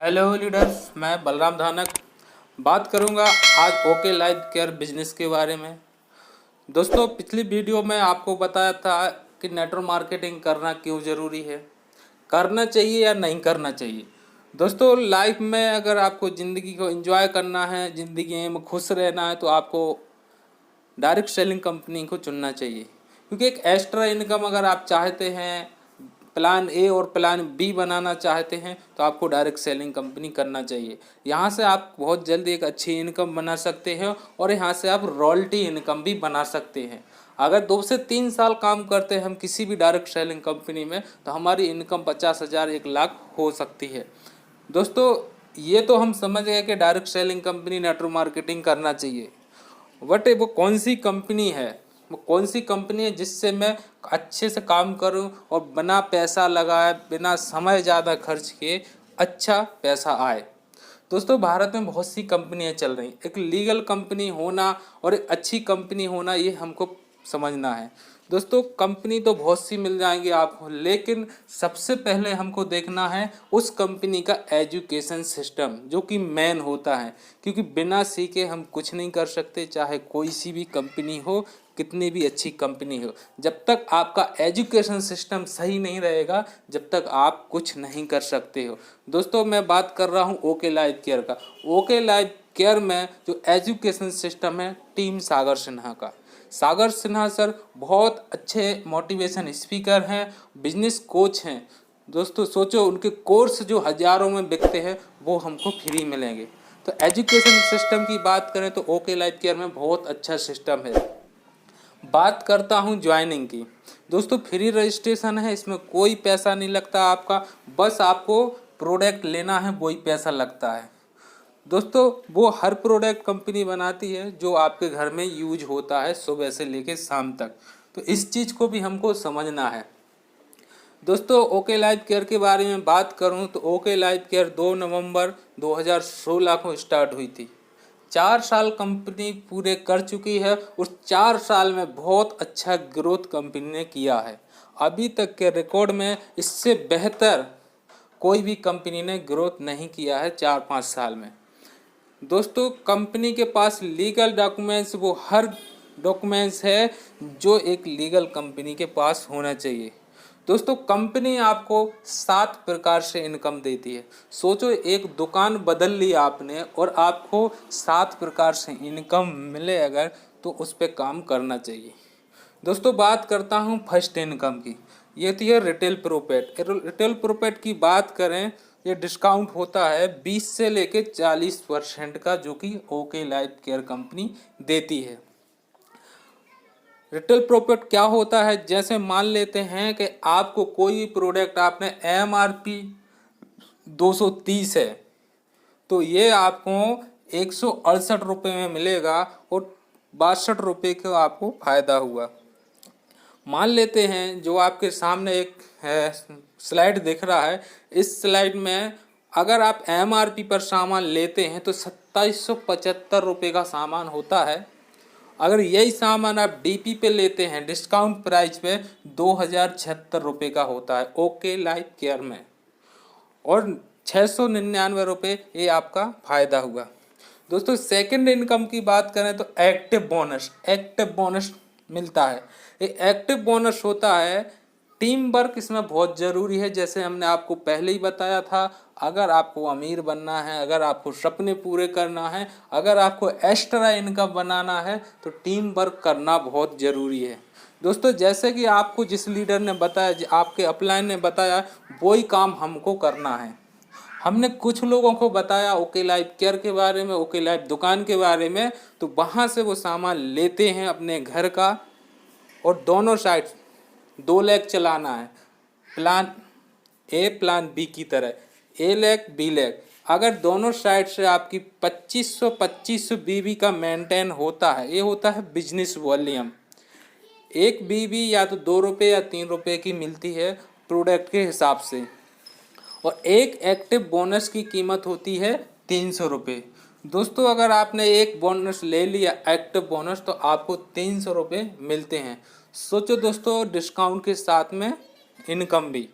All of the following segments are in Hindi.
हेलो लीडर्स, मैं बलराम धानक बात करूंगा आज ओके लाइफ केयर बिजनेस के बारे में। दोस्तों, पिछली वीडियो में आपको बताया था कि नेटवर्क मार्केटिंग करना क्यों ज़रूरी है, करना चाहिए या नहीं करना चाहिए। दोस्तों, लाइफ में अगर आपको ज़िंदगी को एंजॉय करना है, ज़िंदगी में खुश रहना है, तो आपको डायरेक्ट सेलिंग कंपनी को चुनना चाहिए। क्योंकि एक एक्स्ट्रा इनकम अगर आप चाहते हैं, प्लान ए और प्लान बी बनाना चाहते हैं, तो आपको डायरेक्ट सेलिंग कंपनी करना चाहिए। यहाँ से आप बहुत जल्दी एक अच्छी इनकम बना सकते हैं और यहाँ से आप रॉयल्टी इनकम भी बना सकते हैं। अगर 2 से 3 साल काम करते हैं हम किसी भी डायरेक्ट सेलिंग कंपनी में, तो हमारी इनकम 50,000 1 लाख हो सकती है। दोस्तों, ये तो हम समझ गए कि direct selling company network marketing करना चाहिए। बट वो कौन सी कंपनी है, वो कौन सी कंपनी है जिससे मैं अच्छे से काम करूं और बिना पैसा लगाए, बिना समय ज़्यादा खर्च किए अच्छा पैसा आए। दोस्तों, भारत में बहुत सी कंपनियां चल रही, एक लीगल कंपनी होना और एक अच्छी कंपनी होना, ये हमको समझना है। दोस्तों, कंपनी तो बहुत सी मिल जाएंगी आपको, लेकिन सबसे पहले हमको देखना है उस कंपनी का एजुकेशन सिस्टम, जो कि मेन होता है। क्योंकि बिना सीखे हम कुछ नहीं कर सकते, चाहे कोई सी भी कंपनी हो, कितनी भी अच्छी कंपनी हो। जब तक आपका एजुकेशन सिस्टम सही नहीं रहेगा, जब तक आप कुछ नहीं कर सकते हो। दोस्तों, मैं बात कर रहा हूँ ओके लाइफ केयर का। ओके लाइफ केयर में जो एजुकेशन सिस्टम है, टीम सागर सिन्हा का। सागर सिन्हा सर बहुत अच्छे मोटिवेशन स्पीकर हैं, बिजनेस कोच हैं। दोस्तों, सोचो उनके कोर्स जो हज़ारों में बिकते हैं, वो हमको फ्री मिलेंगे। तो एजुकेशन सिस्टम की बात करें तो ओके लाइफ केयर में बहुत अच्छा सिस्टम है। बात करता हूं ज्वाइनिंग की। दोस्तों, फ्री रजिस्ट्रेशन है, इसमें कोई पैसा नहीं लगता आपका, बस आपको प्रोडक्ट लेना है, वही पैसा लगता है। दोस्तों, वो हर प्रोडक्ट कंपनी बनाती है जो आपके घर में यूज होता है सुबह से लेकर शाम तक। तो इस चीज़ को भी हमको समझना है। दोस्तों, ओके लाइफ केयर के बारे में बात करूं तो ओके लाइफ केयर 2 नवंबर 2016 को स्टार्ट हुई थी। 4 साल कंपनी पूरे कर चुकी है। उस 4 साल में बहुत अच्छा ग्रोथ कंपनी ने किया है। अभी तक के रिकॉर्ड में इससे बेहतर कोई भी कंपनी ने ग्रोथ नहीं किया है 4-5 साल में। दोस्तों, कंपनी के पास लीगल डॉक्यूमेंट्स, वो हर डॉक्यूमेंट्स है जो एक लीगल कंपनी के पास होना चाहिए। दोस्तों, कंपनी आपको 7 प्रकार से इनकम देती है। सोचो, एक दुकान बदल ली आपने और आपको 7 प्रकार से इनकम मिले अगर, तो उस पर काम करना चाहिए। दोस्तों, बात करता हूँ फर्स्ट इनकम की। ये थी है रिटेल प्रॉफिट। रिटेल प्रॉफिट की बात करें, ये डिस्काउंट होता है 20 से लेके 40% का, जो कि ओके लाइफ केयर कंपनी देती है। रिटेल प्रॉफिट क्या होता है, जैसे मान लेते हैं कि आपको कोई प्रोडक्ट आपने MRP 230 है, तो ये आपको 168 रुपये में मिलेगा और 62 रुपये का आपको फ़ायदा हुआ। मान लेते हैं जो आपके सामने एक स्लाइड दिख रहा है, इस स्लाइड में अगर आप MRP पर सामान लेते हैं तो 2775 रुपये का सामान होता है। अगर यही सामान आप DP पे लेते हैं डिस्काउंट प्राइस पे, 2076 रुपये का होता है ओके लाइफ केयर में, और 699 रुपये ये आपका फ़ायदा हुआ। दोस्तों, सेकंड इनकम की बात करें तो एक्टिव बोनस मिलता है। ये एक्टिव बोनस होता है, टीम वर्क इसमें बहुत ज़रूरी है। जैसे हमने आपको पहले ही बताया था, अगर आपको अमीर बनना है, अगर आपको सपने पूरे करना है, अगर आपको एक्स्ट्रा इनकम बनाना है, तो टीम वर्क करना बहुत ज़रूरी है। दोस्तों, जैसे कि आपको जिस लीडर ने बताया, आपके अपलाइन ने बताया, वही काम हमको करना है। हमने कुछ लोगों को बताया ओके लाइफ केयर के बारे में, ओके लाइफ दुकान के बारे में, तो वहाँ से वो सामान लेते हैं अपने घर का, और दोनों साइड 2 लेग चलाना है, प्लान ए प्लान बी की तरह, ए लेग बी लेग। अगर दोनों साइड से आपकी 2500 बीबी का मेंटेन होता है, ये होता है बिजनेस वॉल्यूम। एक बीबी या तो 2 रुपये या 3 रुपये की मिलती है प्रोडक्ट के हिसाब से, और एक एक्टिव बोनस की कीमत होती है 300 रुपये। दोस्तों, अगर आपने एक बोनस ले लिया एक्टिव बोनस, तो आपको 300 रुपये मिलते हैं। सोचो दोस्तों, डिस्काउंट के साथ में इनकम भी।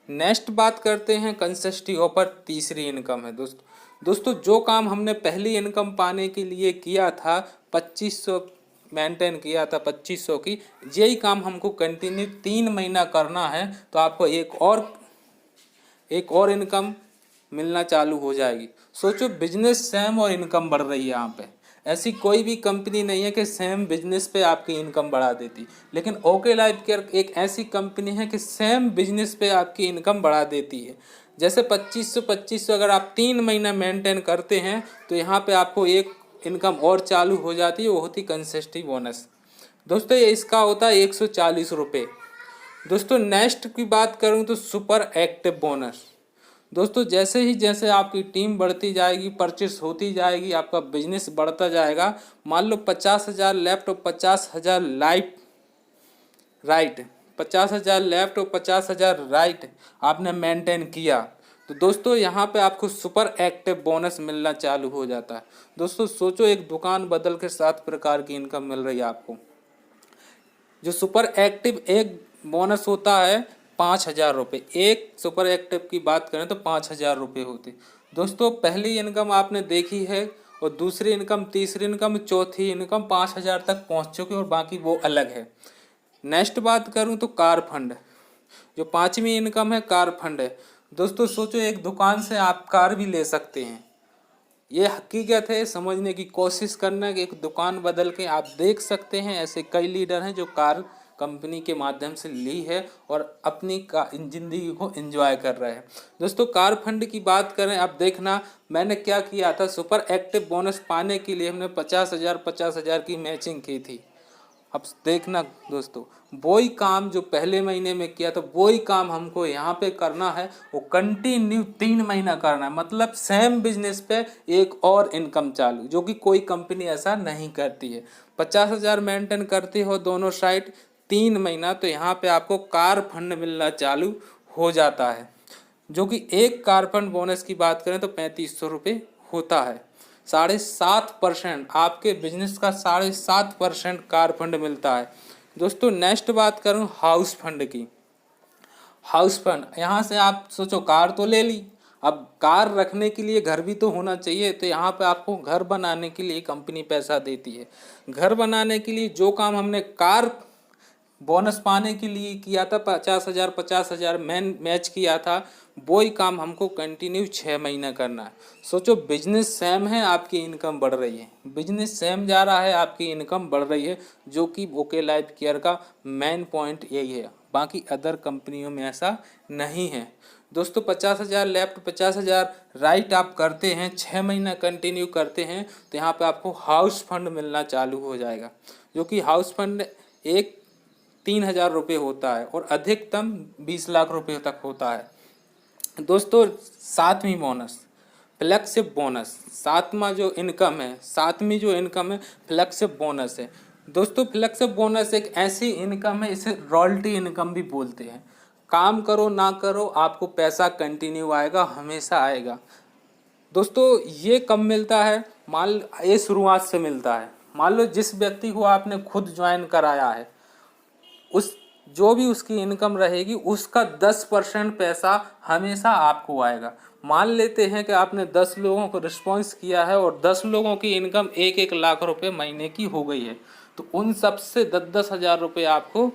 नेक्स्ट बात करते हैं कंसिस्टिव ऑफर, तीसरी इनकम है दोस्तों जो काम हमने पहली इनकम पाने के लिए किया था 2500 मेंटेन किया था 2500 की, यही काम हमको कंटिन्यू 3 महीना करना है तो आपको एक और इनकम मिलना चालू हो जाएगी। सोचो बिजनेस सेम और इनकम बढ़ रही है यहाँ पे। ऐसी कोई भी कंपनी नहीं है कि सेम बिजनेस पे आपकी इनकम बढ़ा देती, लेकिन ओके लाइफ केयर एक ऐसी कंपनी है कि सेम बिजनेस पे आपकी इनकम बढ़ा देती है। जैसे 2500 अगर आप 3 महीना मेंटेन करते हैं तो यहाँ पे आपको एक इनकम और चालू हो जाती है, वो होती कंसिस्टिव बोनस। दोस्तों ये इसका होता है 140 रुपये। दोस्तों नेक्स्ट की बात करूँ तो सुपर एक्टिव बोनस। दोस्तों जैसे आपकी टीम बढ़ती जाएगी, परचेस होती जाएगी, आपका बिजनेस बढ़ता जाएगा, मान लो 50,000 लेफ्ट और 50,000 राइट 50,000 लेफ्ट और 50,000 राइट आपने मेंटेन किया तो दोस्तों यहाँ पे आपको सुपर एक्टिव बोनस मिलना चालू हो जाता है। दोस्तों सोचो एक दुकान बदल के 7 प्रकार की इनकम मिल रही है आपको। जो सुपर एक्टिव एक बोनस होता है 5,000 रुपये, एक सुपर एक्टिव की बात करें तो 5,000 रुपये होते। दोस्तों पहली इनकम आपने देखी है और दूसरी इनकम, तीसरी इनकम, चौथी इनकम 5,000 तक पहुंच चुकी और बाकी वो अलग है। नेक्स्ट बात करूं तो कार फंड, जो 5वीं इनकम है कार फंड है। दोस्तों सोचो एक दुकान से आप कार भी ले सकते हैं। ये हकीकत है, समझने की कोशिश करना कि एक दुकान बदल के आप देख सकते हैं। ऐसे कई लीडर हैं जो कार कंपनी के माध्यम से ली है और अपनी ज़िंदगी को एंजॉय कर रहे हैं। दोस्तों कार फंड की बात करें, आप देखना मैंने क्या किया था। सुपर एक्टिव बोनस पाने के लिए हमने 50,000 की मैचिंग की थी। अब देखना दोस्तों, वही काम जो पहले महीने में किया था वही काम हमको यहाँ पे करना है, वो कंटिन्यू 3 महीना करना है। मतलब सेम बिजनेस पे एक और इनकम चालू, जो कि कोई कंपनी ऐसा नहीं करती है। 50,000 मेंटेन करते हो दोनों साइड 3 महीना, तो यहाँ पे आपको कार फंड मिलना चालू हो जाता है, जो कि एक कार फंड बोनस की बात करें तो 3500 रुपये होता है। 7.5% आपके बिजनेस का 7.5% कार फंड मिलता है। दोस्तों नेक्स्ट बात करूं हाउस फंड की। हाउस फंड, यहाँ से आप सोचो कार तो ले ली, अब कार रखने के लिए घर भी तो होना चाहिए, तो यहाँ पे आपको घर बनाने के लिए कंपनी पैसा देती है। घर बनाने के लिए जो काम हमने कार बोनस पाने के लिए किया था 50,000 मैच किया था, वही काम हमको कंटिन्यू 6 महीना करना है। सोचो बिजनेस सेम है, आपकी इनकम बढ़ रही है। बिजनेस सेम जा रहा है, आपकी इनकम बढ़ रही है, जो कि ओके लाइफ केयर का मेन पॉइंट यही है। बाकी अदर कंपनियों में ऐसा नहीं है। दोस्तों 50,000 लेफ्ट 50,000 राइट आप करते हैं, 6 महीना कंटिन्यू करते हैं, तो यहाँ पे आपको हाउस फंड मिलना चालू हो जाएगा, जो कि हाउस फंड एक 3,000 रुपये होता है और अधिकतम 20 लाख रुपये तक होता है। दोस्तों 7वीं बोनस फ्लेक्सिब बोनस, 7वां जो इनकम है फ्लेक्सिब बोनस है। दोस्तों फ्लेक्सिब बोनस एक ऐसी इनकम है, इसे रॉयल्टी इनकम भी बोलते हैं। काम करो ना करो आपको पैसा कंटिन्यू आएगा, हमेशा आएगा। दोस्तों ये कब मिलता है, ये शुरुआत से मिलता है। मान लो जिस व्यक्ति को आपने खुद ज्वाइन कराया है, उस जो भी उसकी इनकम रहेगी उसका 10% पैसा हमेशा आपको आएगा। मान लेते हैं कि आपने 10 लोगों को रिस्पॉन्स किया है और 10 लोगों की इनकम 1-1 लाख रुपए महीने की हो गई है, तो उन सब से 10-10 हज़ार रुपये आपको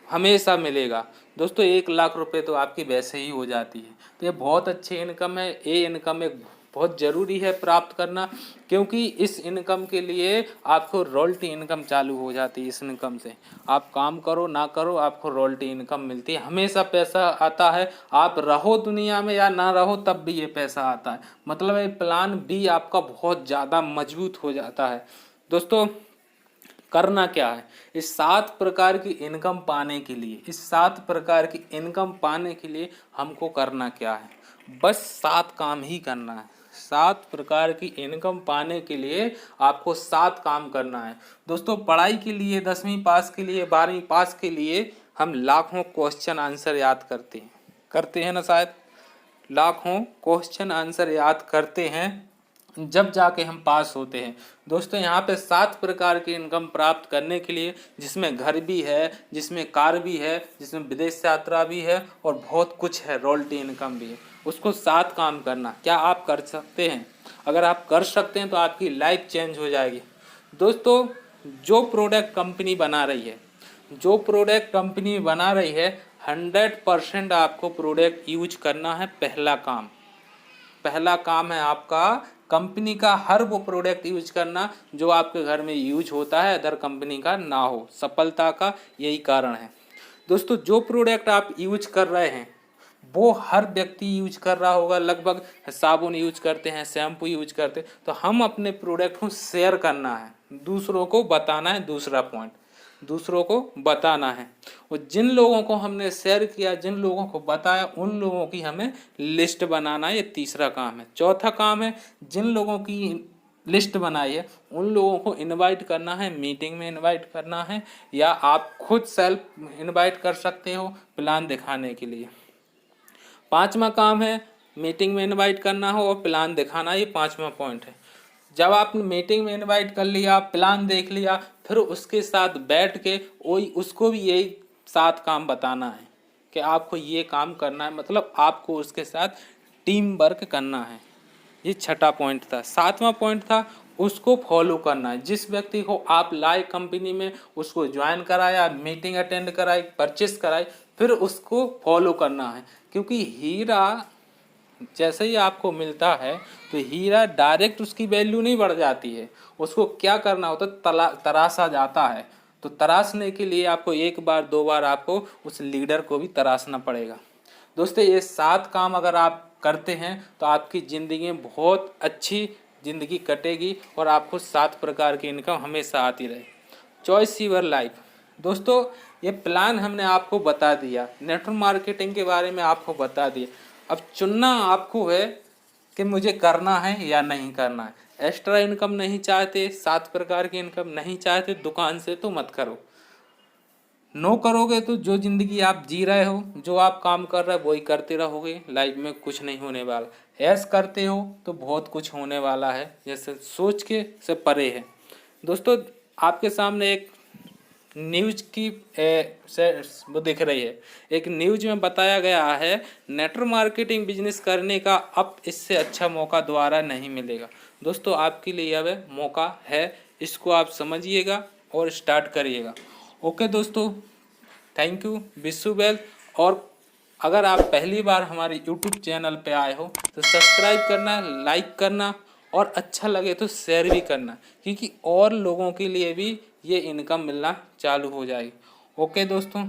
हमेशा मिलेगा। दोस्तों 1 लाख रुपए तो आपकी वैसे ही हो जाती है। तो ये बहुत अच्छी इनकम है। ये इनकम एक बहुत ज़रूरी है प्राप्त करना, क्योंकि इस इनकम के लिए आपको रॉयल्टी इनकम चालू हो जाती है। इस इनकम से आप काम करो ना करो आपको रॉयल्टी इनकम मिलती है, हमेशा पैसा आता है। आप रहो दुनिया में या ना रहो तब भी ये पैसा आता है। मतलब ये प्लान बी आपका बहुत ज़्यादा मजबूत हो जाता है। दोस्तों करना क्या है, इस 7 प्रकार की इनकम पाने के लिए, हमको करना क्या है, बस 7 काम ही करना है। 7 प्रकार की इनकम पाने के लिए आपको 7 काम करना है। दोस्तों पढ़ाई के लिए 10वीं पास के लिए 12वीं पास के लिए हम लाखों क्वेश्चन आंसर याद करते हैं ना, शायद लाखों क्वेश्चन आंसर याद करते हैं। जब जाके हम पास होते हैं। दोस्तों यहाँ पे 7 प्रकार की इनकम प्राप्त करने के लिए, जिसमें घर भी है, जिसमें कार भी है, जिसमें विदेश यात्रा भी है और बहुत कुछ है, रॉयल्टी इनकम भी है, उसको 7 काम करना। क्या आप कर सकते हैं? अगर आप कर सकते हैं तो आपकी लाइफ चेंज हो जाएगी। दोस्तों जो प्रोडक्ट कंपनी बना रही है, 100% आपको प्रोडक्ट यूज करना है। पहला काम है आपका कंपनी का हर वो प्रोडक्ट यूज करना जो आपके घर में यूज होता है, अदर कंपनी का ना हो। सफलता का यही कारण है। दोस्तों जो प्रोडक्ट आप यूज कर रहे हैं वो हर व्यक्ति यूज कर रहा होगा। लगभग साबुन यूज करते हैं, शैम्पू यूज करते हैं। तो हम अपने प्रोडक्ट को शेयर करना है, दूसरों को बताना है। दूसरा पॉइंट, दूसरों को बताना है। और जिन लोगों को हमने शेयर किया, जिन लोगों को बताया, उन लोगों की हमें लिस्ट बनाना है। ये तीसरा काम है। चौथा काम है, जिन लोगों की लिस्ट बनाई है उन लोगों को इनवाइट करना है, मीटिंग में इनवाइट करना है, या आप खुद सेल्फ इनवाइट कर सकते हो प्लान दिखाने के लिए। पांचवा काम है मीटिंग में इनवाइट करना हो और प्लान दिखाना। ये पांचवा पॉइंट है। जब आपने मीटिंग में इनवाइट कर लिया, प्लान देख लिया, फिर उसके साथ बैठ के वही उसको भी यही 7 काम बताना है कि आपको ये काम करना है। मतलब आपको उसके साथ टीम वर्क करना है। ये छठा पॉइंट था। सातवां पॉइंट था उसको फॉलो करना है। जिस व्यक्ति को आप लाए कंपनी में, उसको ज्वाइन कराया, मीटिंग अटेंड कराई, परचेस कराई, फिर उसको फॉलो करना है। क्योंकि हीरा जैसे ही आपको मिलता है तो हीरा डायरेक्ट उसकी वैल्यू नहीं बढ़ जाती है। उसको क्या करना होता है, तराशा जाता है। तो तराशने के लिए आपको 1 बार 2 बार आपको उस लीडर को भी तराशना पड़ेगा। दोस्तों ये 7 काम अगर आप करते हैं तो आपकी ज़िंदगी में बहुत अच्छी ज़िंदगी कटेगी और आपको 7 प्रकार की इनकम हमेशा आती रहे। Choice your life. दोस्तों ये प्लान हमने आपको बता दिया, नेटवर्क मार्केटिंग के बारे में आपको बता दिया। अब चुनना आपको है कि मुझे करना है या नहीं करना है। एक्स्ट्रा इनकम नहीं चाहते, 7 प्रकार की इनकम नहीं चाहते दुकान से, तो मत करो। नो करोगे तो जो ज़िंदगी आप जी रहे हो, जो आप काम कर रहे हो वही करते रहोगे, लाइफ में कुछ नहीं होने वाला। ऐस करते हो तो बहुत कुछ होने वाला है, जैसे सोच के से परे है। दोस्तों आपके सामने एक न्यूज की वो दिख रही है। एक न्यूज में बताया गया है नेटवर्क मार्केटिंग बिजनेस करने का अब इससे अच्छा मौका दोबारा नहीं मिलेगा। दोस्तों आपके लिए अब मौका है, इसको आप समझिएगा और स्टार्ट करिएगा। ओके दोस्तों, thank you, wish you well. और अगर आप पहली बार हमारे यूट्यूब चैनल पे आए हो तो सब्सक्राइब करना, लाइक करना और अच्छा लगे तो शेयर भी करना, क्योंकि और लोगों के लिए भी ये इनकम मिलना चालू हो जाएगी। ओके दोस्तों।